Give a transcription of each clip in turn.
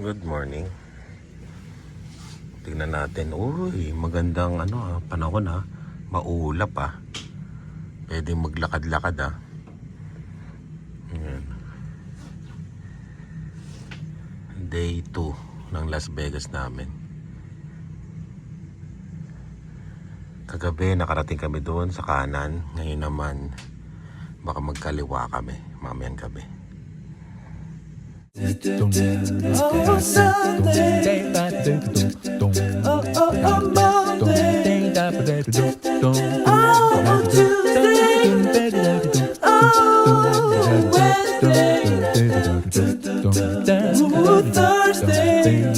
Good morning. Tingnan natin. Uy, magandang panahon ha. Maulap ha. Pwede maglakad-lakad ha. Ayan. Day 2 ng Las Vegas namin. Kagabi nakarating kami doon sa kanan. Ngayon naman baka magkaliwa kami mamayang gabi. Oh, Sunday. Oh, Monday. Oh, Tuesday. Oh, Wednesday. Oh, Thursday.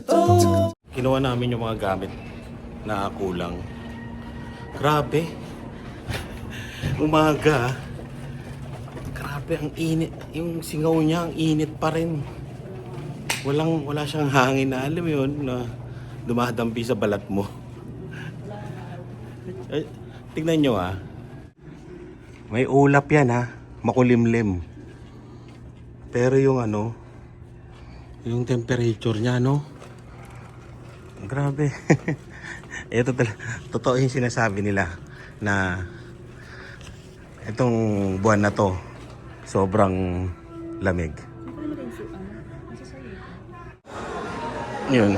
Oh. Kinuha namin yung mga gamit na kulang. Grabe. Umaga. Grabe, ang init. Yung singaw niya, ang init pa rin. Wala siyang hangin na, alam mo yun, na dumadampi sa balat mo. Ay, tignan nyo ha. May ulap yan ha. Makulimlim. Pero yung yung temperature niya, grabe. Ito totoo yung sinasabi nila na itong buwan na to sobrang lamig. Yun.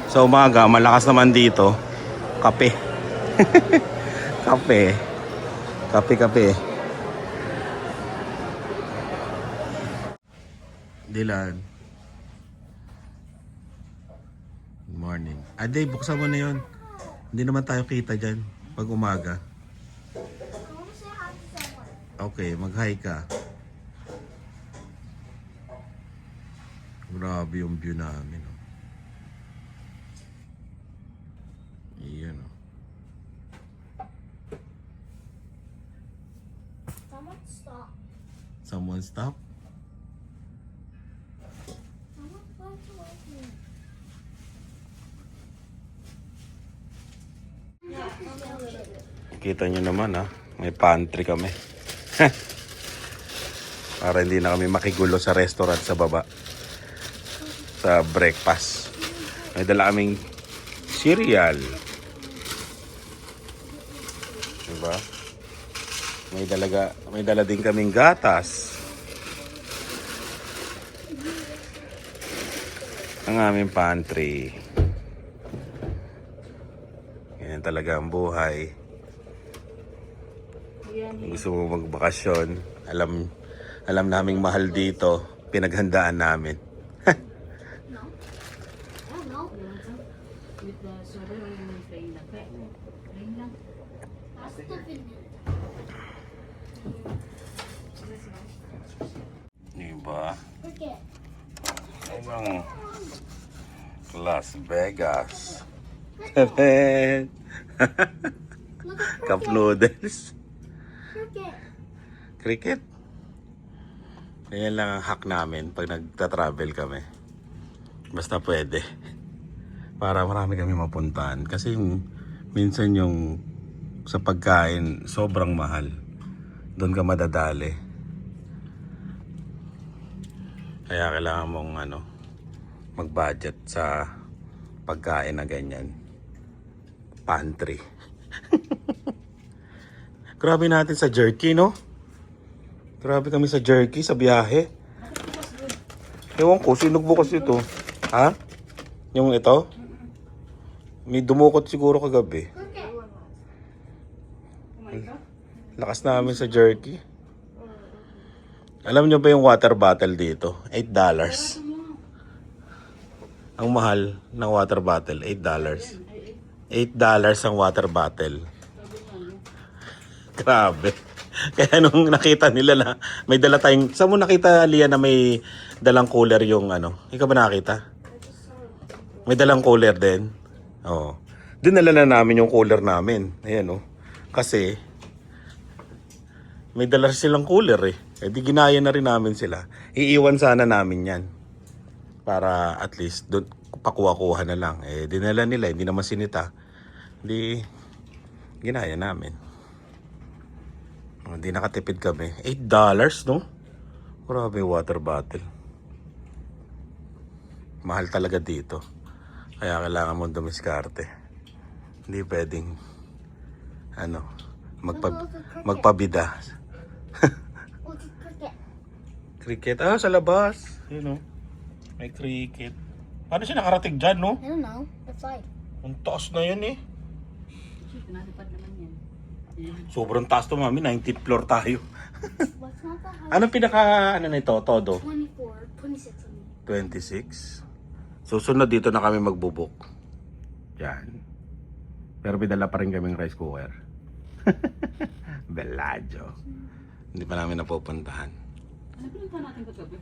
Sa umaga, malakas naman dito. Kape. Kape. Kape. Dylan. Good morning. Aday, buksan mo na yun. Hindi naman tayo kita dyan pag umaga. Okay, mag-hi ka. Grabe yung view namin. Iyan. Someone stop. Someone stop? Someone fly towards me. Kita nyo naman ha. May pantry kami. Para hindi na kami makigulo sa restaurant sa baba. Sa breakfast. May dala kaming cereal. Diba? May dala din kaming gatas. Ang aming pantry. Ganyan talaga ang buhay. Gusto mo magbakasyon, alam naming mahal dito, pinaghandaan namin. No? I don't know. With the soda or yung plain lang? Plain lang. That's the vanilla. Diba? Forget. Ibang Las Vegas. Look at Cup Cricket. noodles. Cricket. Cricket. Yan lang ang hack namin pag nagta-travel kami. Basta pwede. Para marami kami mapuntahan. Kasi minsan yung sa pagkain sobrang mahal. Doon ka madadali. Kaya kailangan mong mag-budget sa pagkain na ganyan. Pantry. Grabe natin sa jerky, no? Grabe kami sa jerky, sa biyahe. Ewan ko, sinog bukas ito. Ha? Yung ito? May dumukot siguro kagabi. Cricket. Lakas namin sa jerky. Alam nyo ba yung water bottle dito? $8. Ang mahal ng water bottle, $8. $8 ang water bottle. Grabe. Kaya nung nakita nila na may dala tayong... Saan mo nakita, Lia, na may dalang cooler yung Ikaw ba nakita? May dalang cooler din. Oo. Dinala na namin yung cooler namin. Ayan, Kasi may dala silang cooler eh. Eh di ginaya na rin namin sila. Iiwan sana namin yan. Para at least doon pakuha-kuha na lang. Eh dinala nila, hindi naman sinita. Di ginaya namin. Hindi nakatipid kami. $8, no? Grabe yung water bottle. Mahal talaga dito. Kaya kailangan mong dumiskarte. Hindi pwedeng magpabida. Oh, it's cricket. Cricket. Ah, sa labas. Yun, may cricket. Paano siya nakarating dyan, no? I don't know. It's like. Ang taas na yun eh. Shit, nalipad naman yan. Sobrang taas to, mami. 19th floor tayo. What's not the high? Anong pinaka, nito, todo? 24, 26 on me. 26. Susunod dito na kami magbubuk. Yan. Pero bidala pa rin kaming rice cooker. Bellagio. Hindi pa namin napupuntahan. Ano pinunta natin kagabi?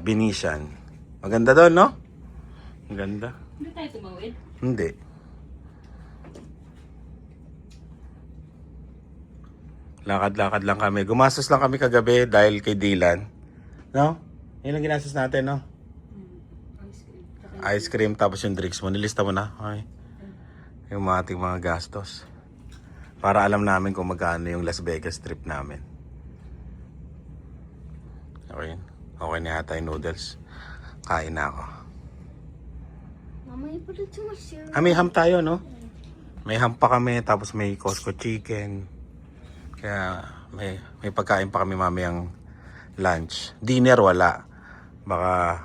Venetian. Maganda doon, no? Maganda. Hindi tayo tumawid. Hindi. Lakad-lakad lang kami. Gumastos lang kami kagabi dahil kay Dylan. No? Yun lang ginastos natin, no? Ice cream. Tsaka Ice cream tapos yung drinks mo. Nilista mo na. Okay. Yung mga ating mga gastos. Para alam namin kung magkano yung Las Vegas trip namin. Okay. Okay na yata yung noodles. Kain na ako. Mama, you put it too much cereal. May ham tayo, no? May ham pa kami. Tapos may Costco chicken. Kaya may pagkain pa kami mamayang lunch. Dinner wala. Baka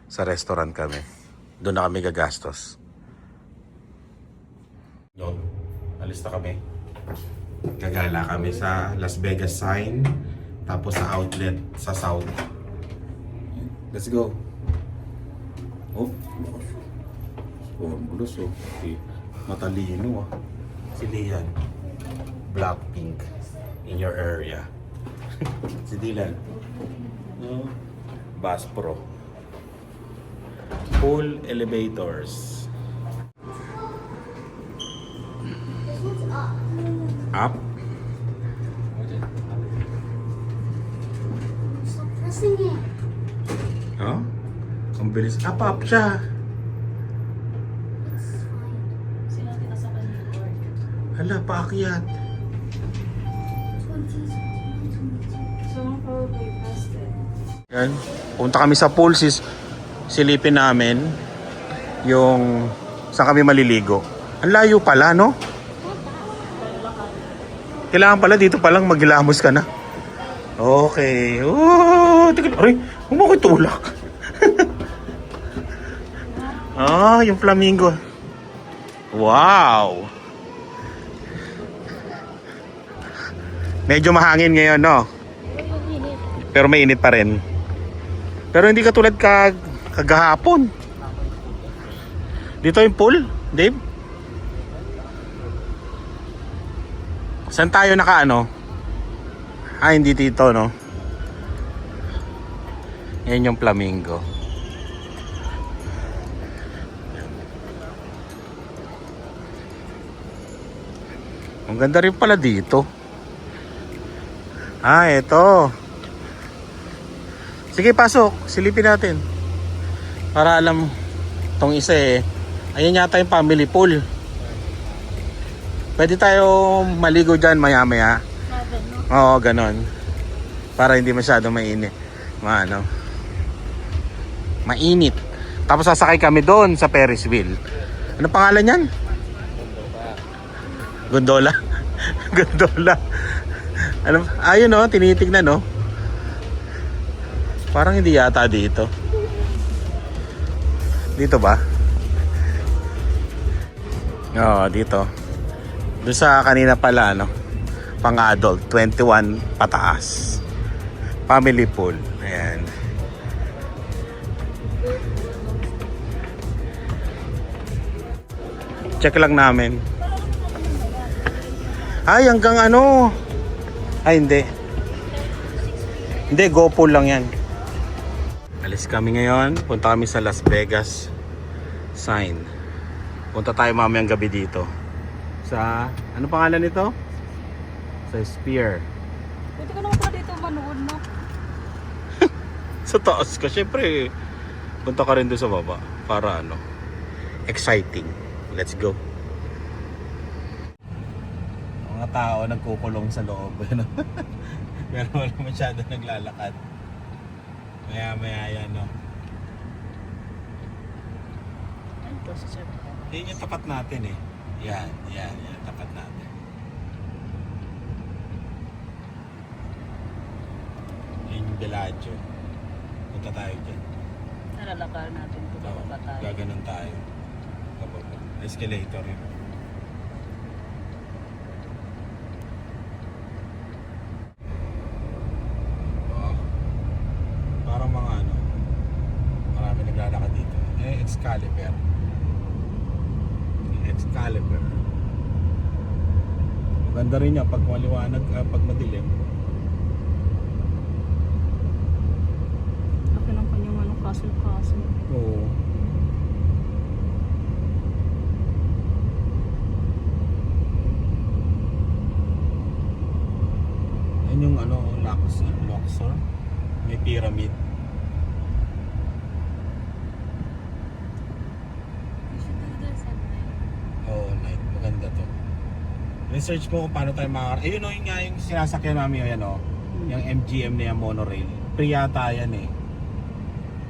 sa restaurant kami. Doon na kami gagastos. Yun. Alis na kami. Gagala kami sa Las Vegas sign. Tapos sa outlet sa South. Let's go. Oh. Oh, ang gulos oh. Si matalino ah. Si Lian. Blackpink in your area. Si Dylan. No. Bass Pro. Pool elevators. This one's up. Up. Stop pressing it. Oh? Ang bilis. Up siya. It's fine. sila kita sa kanila. Hala, paakyat. 20. Someone probably pressed it. Yan. Punta kami sa pool. Silipin namin yung saan kami maliligo. Ang layo pala, no? Kailangan pala dito palang maghilamos ka na. Okay. Oh, tigil. Aray, huwag ko tulak. Yung flamingo. Wow. Medyo mahangin ngayon, no? Pero may init pa rin. Pero hindi katulad kagahapon. Dito yung pool, Dave? Saan tayo nakaano? Hindi dito, no? Yan yung flamingo. Ang ganda rin pala dito. Ito. Sige, pasok. Silipin natin. Para alam tong isa eh. Ayan yata yung family pool. Pwede tayo maligo dyan maya-maya. Oo, ganon. Para hindi masyado mainit. Mainit. Tapos sasakay kami doon sa Ferris wheel. Ano pangalan yan? Gondola. Gondola. Ayun o, tinitignan o. Parang hindi yata dito. Dito ba? Oo, dito. Doon sa kanina pala, pang adult, 21 pataas. Family pool. Ayan. Check lang namin. Hanggang hindi. Hindi, go pool lang yan. Alis kami ngayon. Punta kami sa Las Vegas sign. Punta tayo mamayang gabi dito. Sa, ano pangalan nito? Sa Sphere. Pwede ka naman pala dito manood, no? Sa taas ka, syempre. Punta ka rin doon sa baba. Para exciting. Let's go. Mga tao nagkukulong sa loob. Pero wala masyado naglalakad. Maya yan, sa chef. Yan yung tapat natin eh. Yan, tapat natin. Yan yung Bellagio. Punta tayo dyan. Nalalakar natin kung bababa tayo. Gaganon tayo. Bababa. Escalator yun. Oh. Parang mga ano, marami naglalakad dito. Excalibur. Excalibur. Maganda rin yan pag maliwanag, pag madilim. Laki ng kanyang ano, castle. Oo. Yan yung ano, Luxor. May pyramid. Oo, night. Maganda to. Research mo kung paano tayo makakarating. Ayun o, yun nga yung sinasakyan namin yun, yan o. Yung MGM na yung monorail. Free yata yan eh.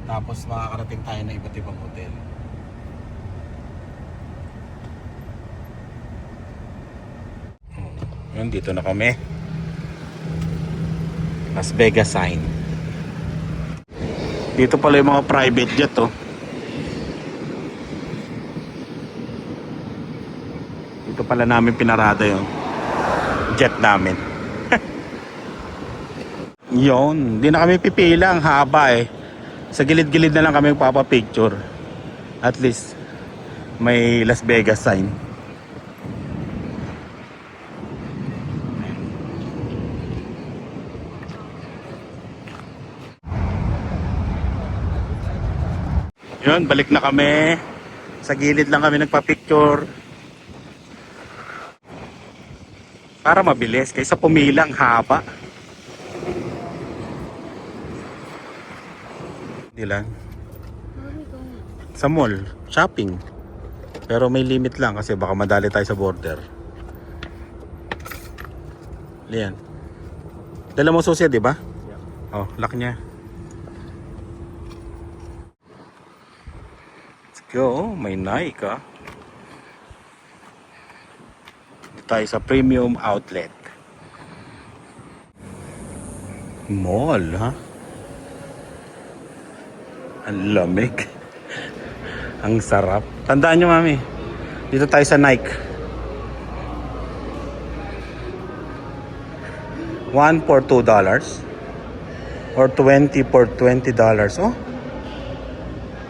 Tapos makakarating tayo ng iba't ibang hotel. Yun, dito na kami. Las Vegas sign. Dito pala yung mga private jet oh. Dito pala namin pinarada yung jet namin. Yun, hindi na kami pipila, ang haba eh. Sa gilid-gilid na lang kami magpapapicture. At least may Las Vegas sign. Yun, balik na kami. Sa gilid lang kami nagpa-picture. Para mabilis, kaysa pumilang haba. Hindi lang. Sa mall, shopping. Pero may limit lang kasi baka madali tayo sa border. Lian. Dala mo susi, di ba? Oh, lock niya. Go, may Nike ah. Dito tayo sa premium outlet. Mall ha. Ang lamig. Ang sarap. Tandaan nyo mami. Dito tayo sa Nike. 1 for $2 or 20 for $20. Oh.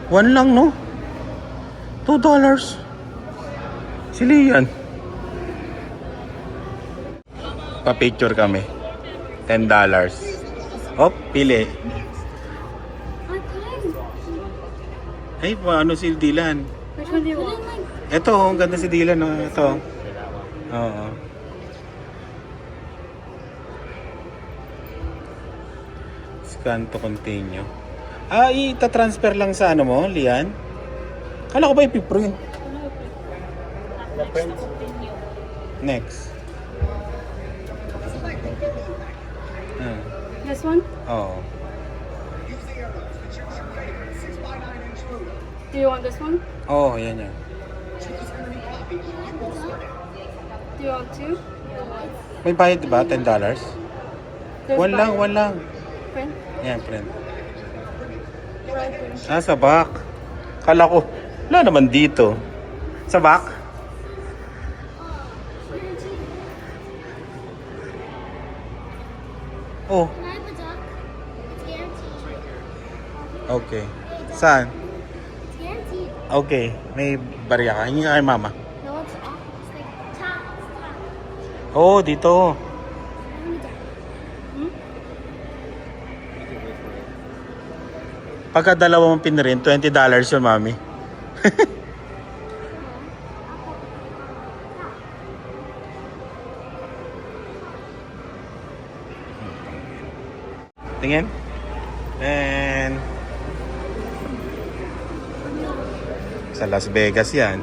1 lang no. $2. Sili yan. Pa-picture kami. $10. Hop, pili. Ay, paano si Dylan? Which one do you want? Ito, ang ganda si Dylan. Oh. Ito. Oo. Scan to continue. Ah, ita-transfer lang sa ano mo, Lian? Kala ko ba ipiprint? Next. This one? Oo. Do you want this one? Oo, yan yan. Do you want two? May bayad diba? $10? There's One lang, five. one lang. Print? Yan, friend. Right there. Ah, sa back. Kala ko, wala naman dito. Sa back? Oh, Can I have a duck? It's guaranteed. okay. Saan? It's guaranteed. Okay, may barya ka. Hingi ka kay mama. No, it's off. It's like top. It's top. Oo, dito. Pagka dalawa mong pinarin, $20 yun, mami. Tingin. And sa Las Vegas yan.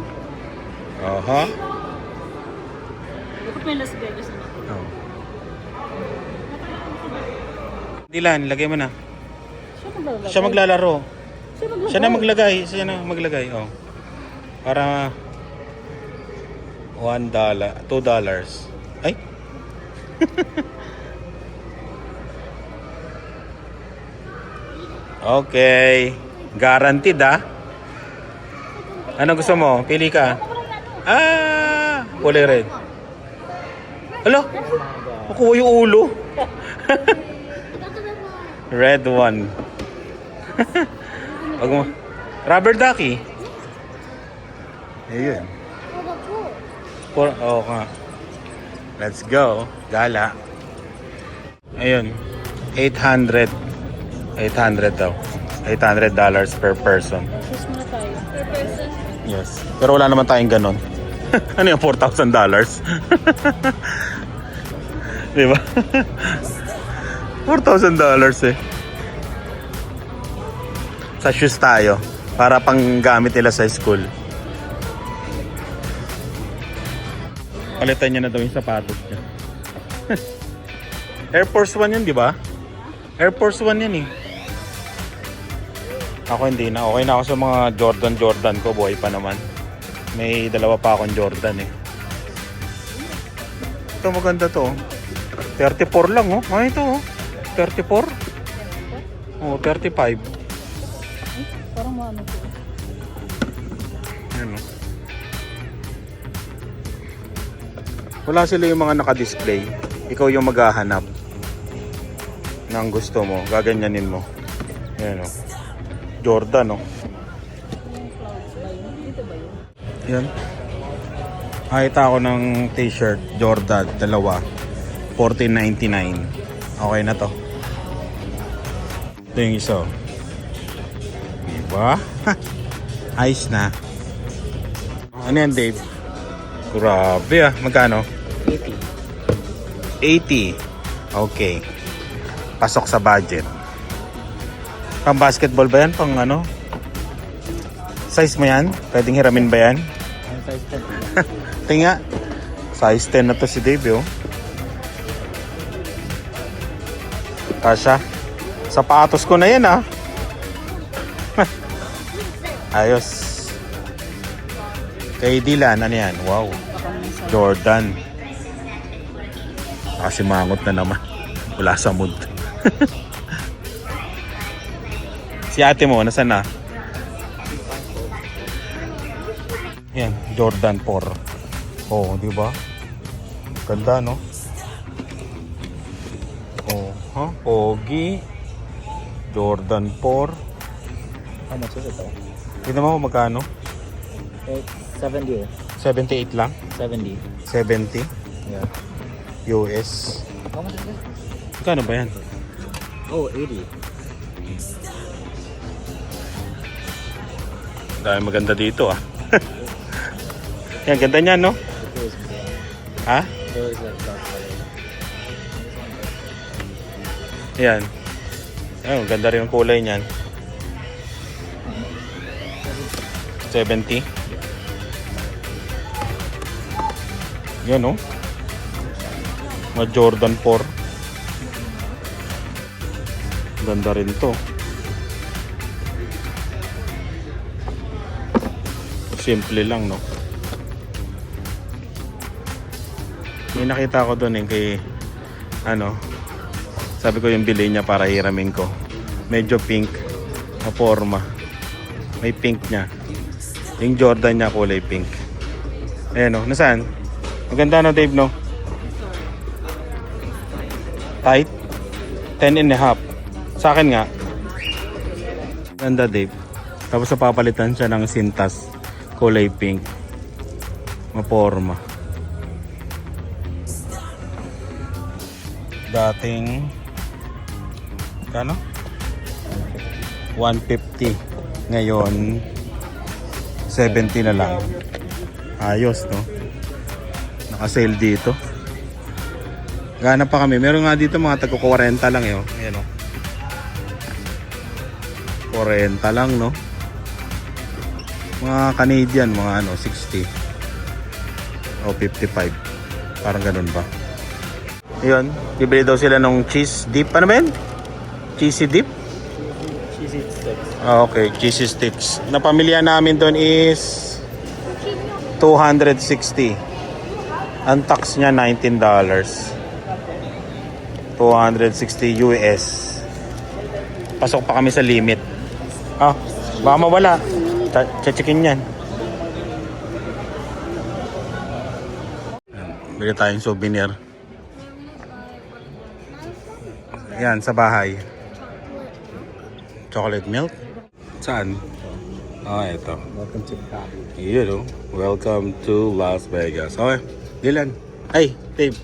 Oho. Bakit may Las Vegas na natin? Oh. Dylan, lagay mo na. Siya maglalagay. Siya maglalaro. Siya maglalagay. Siya na maglagay. Siya na maglagay. Oh. Para $1, $2. Ay! Okay. Guaranteed ah. Ano gusto mo? Pili ka. Ah! Kulay red. Alo! Makuha yung ulo. Red one. Wag mo. Rubber ducky. Ayun. Oo nga. Let's go. Gala. Ayun. 800 daw. $800 per person. Choose muna tayo. Per person? Yes. Pero wala naman tayong ganon. Ano yung $4,000? Di ba? $4,000 eh. Sa shoes tayo. Para pang gamit nila sa school. Palitan niya na daw yung sapatos niya. Air Force One yun, di ba? Air Force One yan eh. Ako hindi na. Okay na ako sa mga Jordan ko. Buhay pa naman. May dalawa pa akong Jordan eh. Ito maganda to. 34 lang oh. Ay ito oh. 34? Oh, 35. Parang ano po. Ano? Wala sila yung mga naka-display. Ikaw yung maghahanap ng gusto mo. Gaganyanin mo. Ayan o. Jordan o. Yan. Nakita ako ng t-shirt. Jordan. Dalawa. $14.99. Okay na to. Ito yung isa. Diba? Ayos na. Ano yan, Dave? Grabe ah. Magkano? 80. Okay. Pasok sa budget. Pang basketball ba yan? Pang ano? Size mo yan? Pwedeng hiramin ba yan? Size 10. Tinga. Size 10 na to si Dave oh. Kasha. Sapatos ko na yan ah. Ayos. Kay Dylan, ano yan? Wow. Jordan. Kasi mangot na naman. Wala sa mood. Si ate mo, nasaan na? Yan, Jordan 4. Oh, di ba? Ganda, no? Oh, ha? Pogi. Jordan 4. How much is it though? Tignan mo magkano? 70 eh. 78 lang? 70. 70 Yeah. US. How much is it? Magkano ba yan? Oh, 80. Dahil maganda dito ah. Yan, ganda niyan no? It was black. Ha? It was like dark color. Yan. Ayun, ganda rin yung kulay niyan. 70. Yan oh. Mga Jordan 4. Ganda rin to. Simple lang no. May nakita ko doon kay ano, sabi ko yung bili niya para hiramin ko. Medyo pink na forma. May pink niya. Yung Jordan niya kulay pink. Ayan o, nasaan? Maganda no Dave no? Tight? 10 and a half. Sa akin nga. Ganda Dave. Tapos napapalitan siya ng sintas. Kulay pink. Maporma. Dating kano? 150. Ngayon 70 na lang. Ayos no? Naka-sale dito. Gana pa kami. Meron nga dito mga tagko 40 lang eh. Ayan o. 40 lang no? Mga Canadian, mga ano, 60 o 55. Parang ganun ba? Ayun, bibili daw sila ng cheese dip. Ano ba yan? Cheesy dip? Cheesy sticks. Ah, okay, cheesy sticks. Napamilya namin doon is 260. Ang tax niya $19. 260 US. Pasok pa kami sa limit. Ah, baka mawala. Checkin yan. Bili tayong souvenir. Yan, sa bahay. Chocolate milk? Saan? Ah, ito. Welcome to Krabi. Yun, oh. Welcome to Las Vegas. Okay, Dylan. Ay, Dave.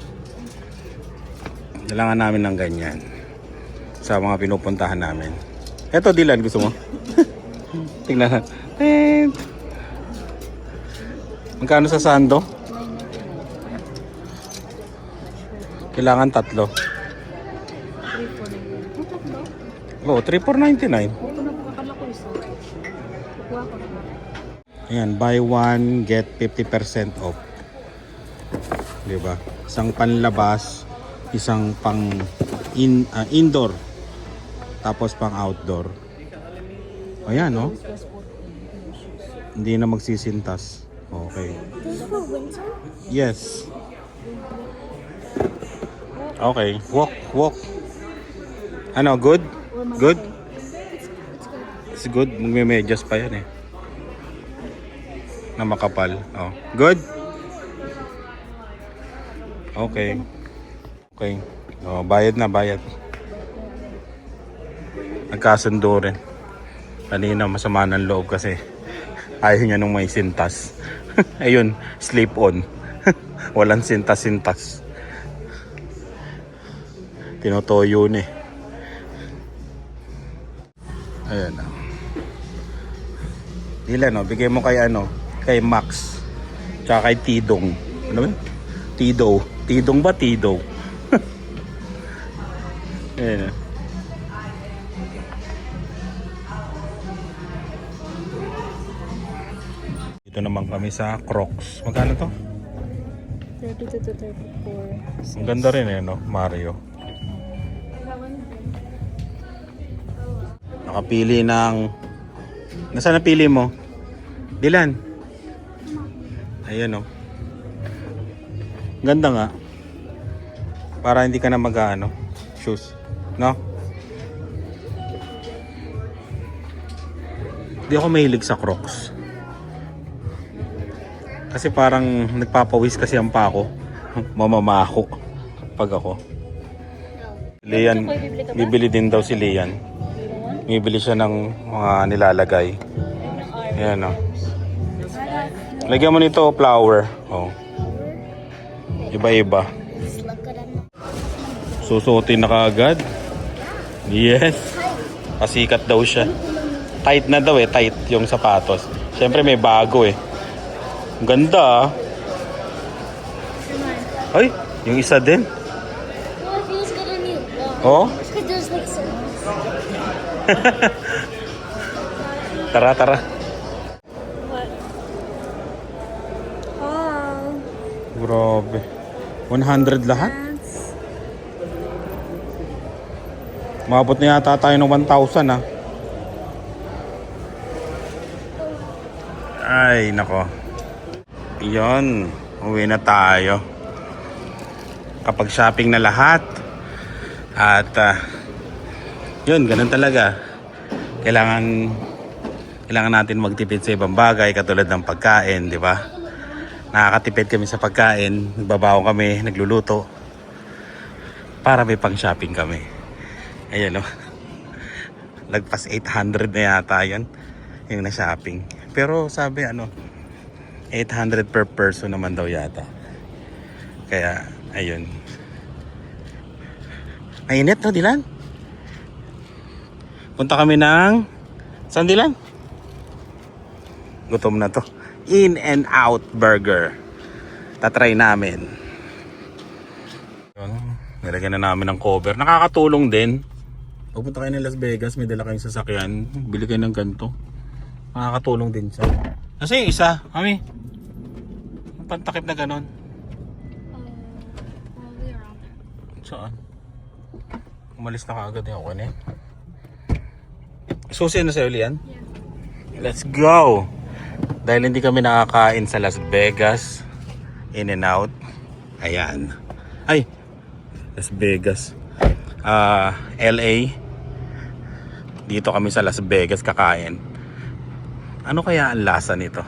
Kailangan namin ng ganyan sa mga pinupuntahan namin. Eto, Dylan, gusto mo? Tingnan na. Magkano sa sando? Kailangan 3. Oo, 3,499. Ayan, buy one, get 50% off. Diba? Isang panlabas, isang pang indoor, tapos pang outdoor. Ayan, no? Hindi na magsisintas. Okay. This is for winter? Yes. Okay, walk. Ano, good? Good? It's good. Magme-medyas pa yan eh. Na makapal. Oh. Good? Okay. Okay. Oh, bayad na, bayad. Nagkasundo rin. Kanina masama ng loob kasi ayaw niya nung may sintas. Ayun, sleep on. Walang sintas-sintas. Tinotoyo na eh. Ayan na. Ilan, no? Bigay mo kay ano? Kay Max. Tsaka kay Tidong. Ano ba? Tido. Tidong ba? Tido. Ayan na. Dito naman kami sa Crocs. Magkano to? 32 to 34. Ang ganda rin eh, no? Mario. Nakapili ng... Nasaan napili mo? Dylan. Ayan, oh. Ganda nga. Para hindi ka na mag-ano, shoes. No? Hindi ako mahilig sa Crocs. Kasi parang nagpapawis kasi ang pa ako. Mamamaho pag ako. Lian, bibili din daw si Lian. Bibili siya ng mga nilalagay. Ayan, o. Lagyan mo nito flower. Oh. Iba-iba. Susuotin na kaagad. Yes. Pasikat daw siya. Tight na daw eh. Tight yung sapatos. Siyempre may bago eh. Ganda ah. Ay, yung isa din. Well, it feels good on you. Oh? Because there's like circles. Tara, tara. What? Oh. Grabe. 100 lahat? Maabot na yata tayo ng 1,000 ah. Ay, nako. Iyon. Uwi na tayo. Kapag shopping na lahat. At yun, ganun talaga. Kailangan natin magtipid sa ibang bagay katulad ng pagkain, di ba? Nakakatipid kami sa pagkain, nagbabaw kami, nagluluto para may pang shopping kami. Ayan, oh. Lagpas 800 na yata yun yung na shopping. Pero sabi 800 per person naman daw yata. Kaya ayun. Mainit, no, Dylan? Punta kami ng... Saan, Dylan? Gutom na to. In-N-Out Burger. Tatry namin. Nilagyan na namin ng cover. Nakakatulong din. Pupunta kayo ng Las Vegas, may dala kayong sasakyan. Bili kayo ng ganito. Nakakatulong din siya. Kasi yung isa, kami. Ang pantakip na ganon. Saan? Umalis na kaagad yung ako na yun. Susi na sa'yo, Lian? Yeah. Let's go! Dahil hindi kami nakakain sa Las Vegas, In-N-Out. Ayan. Ay, Las Vegas. LA. Dito kami sa Las Vegas kakain. Ano kaya ang lasa nito?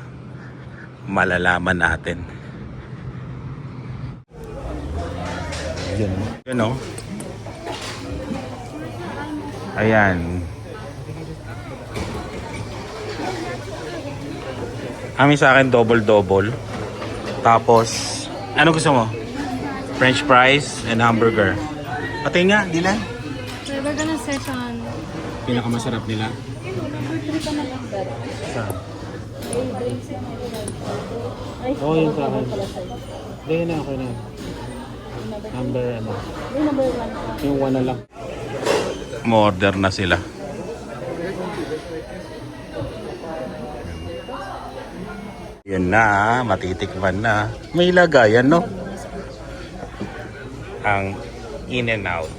Malalaman natin. Yan o. Ayan. Kami sa akin double-double. Tapos, ano gusto mo? French fries and hamburger. Pati nga, Dylan. So we're gonna search on... Pinakamasarap nila. Saan? Oo, yun sa akin. Hindi na, okay na. Number ano? Yung 1 na lang. Order na sila. Yun na, matitikman na. May lagayan, no? Ang In-N-Out.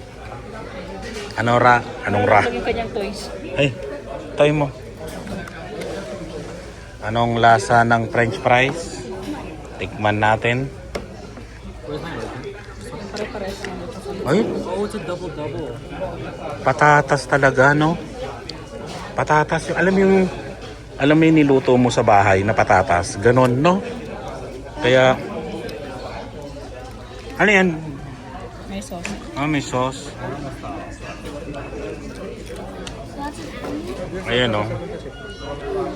Ano ra? Anong ra? Yung kanyang toys. Ay, toy mo. Anong lasa ng French fries? Tikman natin. Pare-pares na. Ay, Oh, it's a double-double. patatas talaga, no? Patatas. Alam mo yung niluto mo sa bahay na patatas. Ganon, no? Kaya, ano yan? May sauce. May sauce. Ayan, no?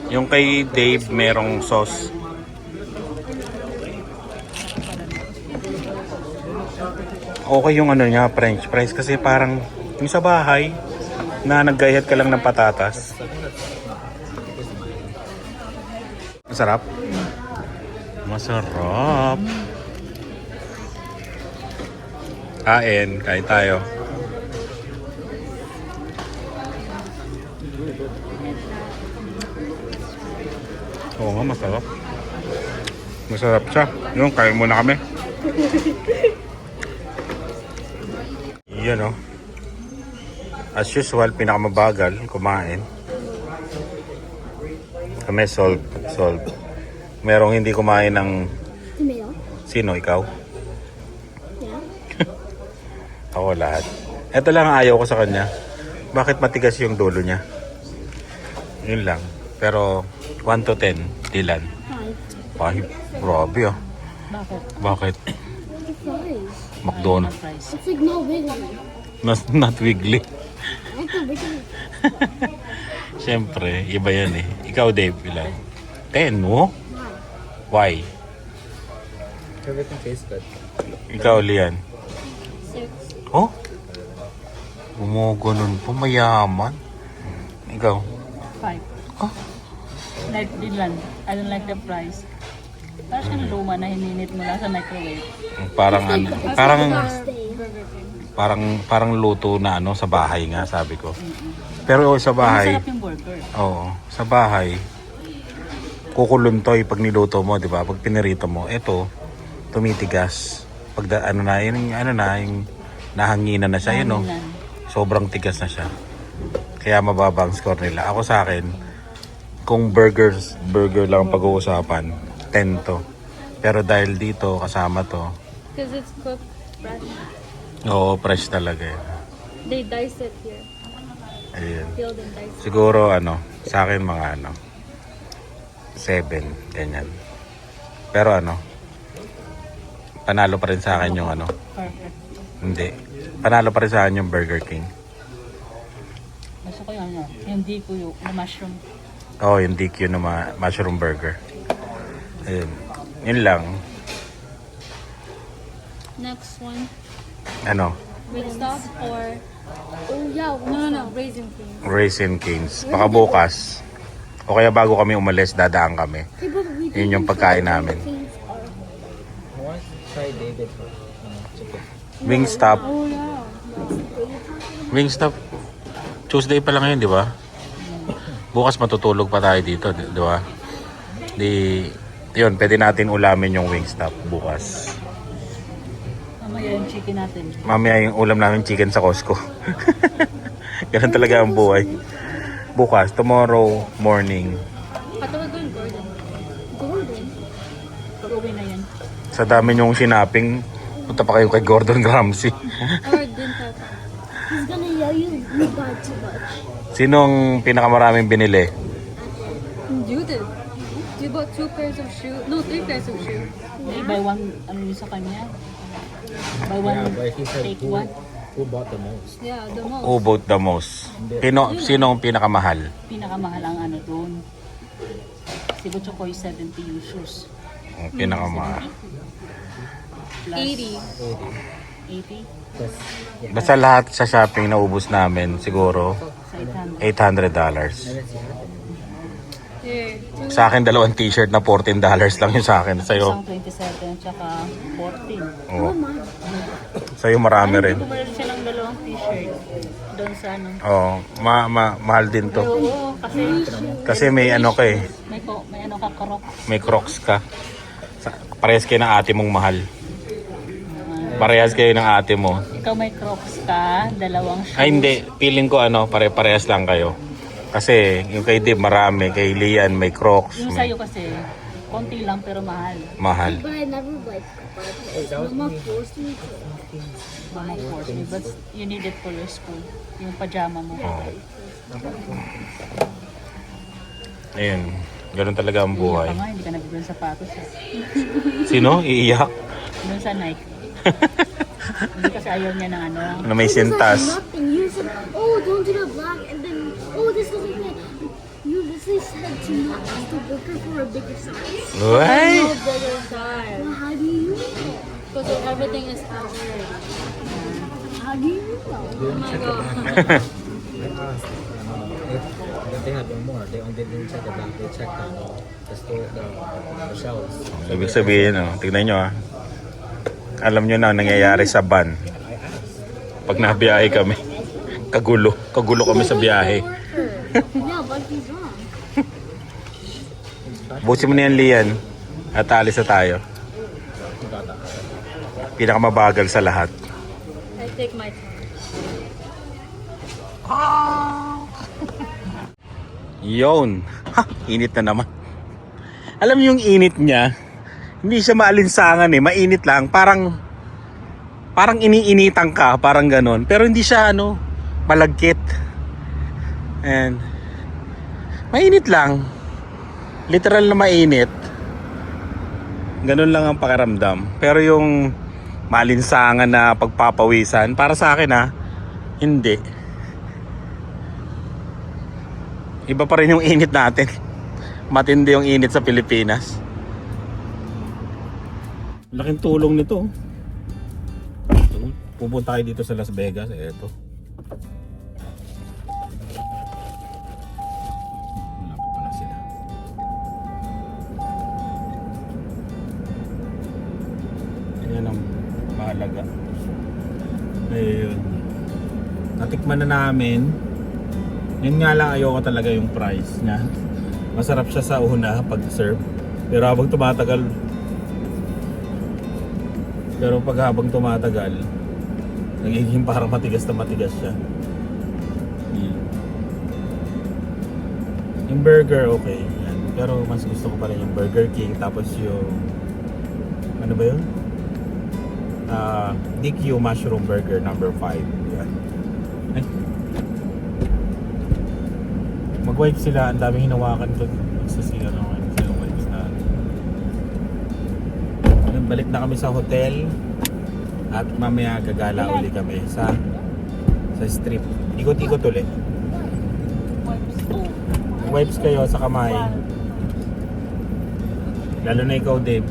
Yung kay Dave, merong sauce. Okay yung ano niya, French fries. Kasi parang yung sa bahay, na naggayat ka lang ng patatas. Masarap? Masarap. Kain tayo. Oo nga, masarap. Masarap siya. Yung, kain muna kami. Yan o. As usual, pinakamabagal kumain. Kami solve. Merong hindi kumain ng... Tomato? Sino? Ikaw? Yeah. Ako lahat. Ito lang ang ayaw ko sa kanya. Bakit matigas yung dulo niya? Yun lang. Pero 1 to 10, Dylan. 5. Grabe ah. Bakit? The fries. McDonald's. It's like no wiggly. Not wiggly. I like the wiggly. Siyempre, iba yan eh. Ikaw, Dave, ilan? 10, no? Why? Everything tastes good. Ikaw, Lian? 6. Oh? Gumugunon po, mayaman. Ikaw? 5. Oh? Like Dylan, I don't like the fries. Parang siyang luma na hininit mo lang sa microwave. Parang ano, Stay. parang luto na ano sa bahay nga, sabi ko. Pero sa bahay, Masarap yung burger. oo, sa bahay, kukulun to pag niluto mo, di ba? Pag pinirito mo, eto, tumitigas. Pag yung nahanginan na siya, yun, no? Sobrang tigas na siya. Kaya mababa ang score nila. Ako sa akin, kung burger lang ang pag-uusapan, 10 to. Pero dahil dito, kasama to, Because it's cooked fresh. oo, fresh talaga eh. They dice it here. Ayun. Peeled and diced. Siguro sa akin mga 7, ganyan. Pero panalo pa rin sa akin yung Perfect. hindi. Panalo pa rin sa akin yung Burger King. Gusto ko yung DQ na mushroom. Oo, yung DQ na mushroom burger. Ayun. Yun lang. Next one. Wingstop or... Oh yeah, no, Raisin King. Raisin Canes. Baka bukas. O kaya bago kami umalis, dadaan kami. Hey, but we Yun yung didn't pagkain try namin. Canes or... I want to try David for chicken. Wingstop. Oh yeah. Wingstop. Tuesday pa lang yun, di ba? Bukas matutulog pa tayo dito, di ba? Yun, pwede natin ulamin yung Wingstop bukas. Mamaya yung chicken natin. Mamaya yung ulam namin chicken sa Costco. Ganun talaga ang buhay. Bukas, tomorrow morning. Patawag ko yung Gordon. Golden. Pag-uwi na yan. Sa dami niyong sinaping, punta pa kayo kay Gordon Ramsay. Or din Papa. He's gonna yell you buy too much. Sinong pinakamaraming binili? You did. You bought 2 pairs of shoes. No, 3 pairs of shoes. May buy one, ano yun sa kanya? Buy one, take one. Who bought the most? Yeah, the most. Who bought the most? Sinong pinakamahal? Pinakamahal ang ano doon. Si Butchokoy 70 yung shoes. Ang pinakamahal. Plus 80. 80 Basta lahat sa shopping na ubos namin, siguro sa 800. $800. Here. Sa akin, dalawang t-shirt na $14 lang yung sa akin. Sa'yo, Isang 27 tsaka 14. oh. Sa'yo marami rin. Hindi ko meron silang dalawang t-shirt doon sa ano. Oh, mahal din to. Oo, Kasi may ano ka eh, may ano ka karok. may Crocs ka. Parehas kayo ng ate mong mahal. Parehas kayo ng ate mo. Ikaw may Crocs ka, dalawang shoes. Ay hindi, feeling ko ano, parehas lang kayo. Kasi yung kay Dib marami, kay Lian may Crocs. Yung May sa'yo kasi, konti lang pero mahal. mahal. But I never like Mama forced me to. Mama force me, but you need it for your school. Yung pajama mo. Oh. Ayun, ganun talaga ang Iiyak buhay. ka nga, hindi ka nabibili ng sapatos. Sino? Iiyak? Doon sa Nike. Hindi kasi ayaw niya ng ano. Na may sintas. Nothing. You said, oh, don't do the black, and then, oh, this doesn't fit. You literally said to not ask the worker for a bigger size. Uy! Bigger size. Well, how do you know? Because everything is covered. How do you know? Oh my god. If they have more, they only didn't check the back, they checked the store, the shelves. Ibig sabihin, tignan nyo alam nyo na ang nangyayari sa van. Pag nabiyahe kami, kagulo kami sa biyahe. Yeah, but he's wrong. Busin mo na yan, Lian. At alis na tayo. Pinakamabagal sa lahat. I take my time. Yon. Ha, init na naman. Alam mo yung init niya, hindi siya maalinsangan eh, mainit lang, parang iniinitan ka, parang ganon. Pero hindi siya malagkit. And mainit lang. Literal na mainit. Ganon lang ang pakiramdam. Pero yung maalinsangan na pagpapawisan, para sa akin hindi. Iba pa rin yung init natin. Matindi yung init sa Pilipinas. Laking tulong nito. Pupunta tayo dito sa Las Vegas. Eto. Wala pa pala sila. Yan ang mahalaga. Ayun. Natikman na namin. Yun nga lang, ayoko talaga yung price niya. Masarap siya sa una pag serve. Pero habang tumatagal, nagiging parang matigas na matigas siya. Yung burger okay. Yan. Pero mas gusto ko pa rin yung Burger King. Tapos yung ano ba yun? DQ Mushroom Burger number 5. Yan. Ay. Mag-wipe sila, ang daming hinawakan doon sa wipes na. Ngayon, balik na kami sa hotel at mamaya gagala uli kami sa strip. Ikot-ikot ulit. Wipes kayo sa kamay. Lalo na ikaw, Dave.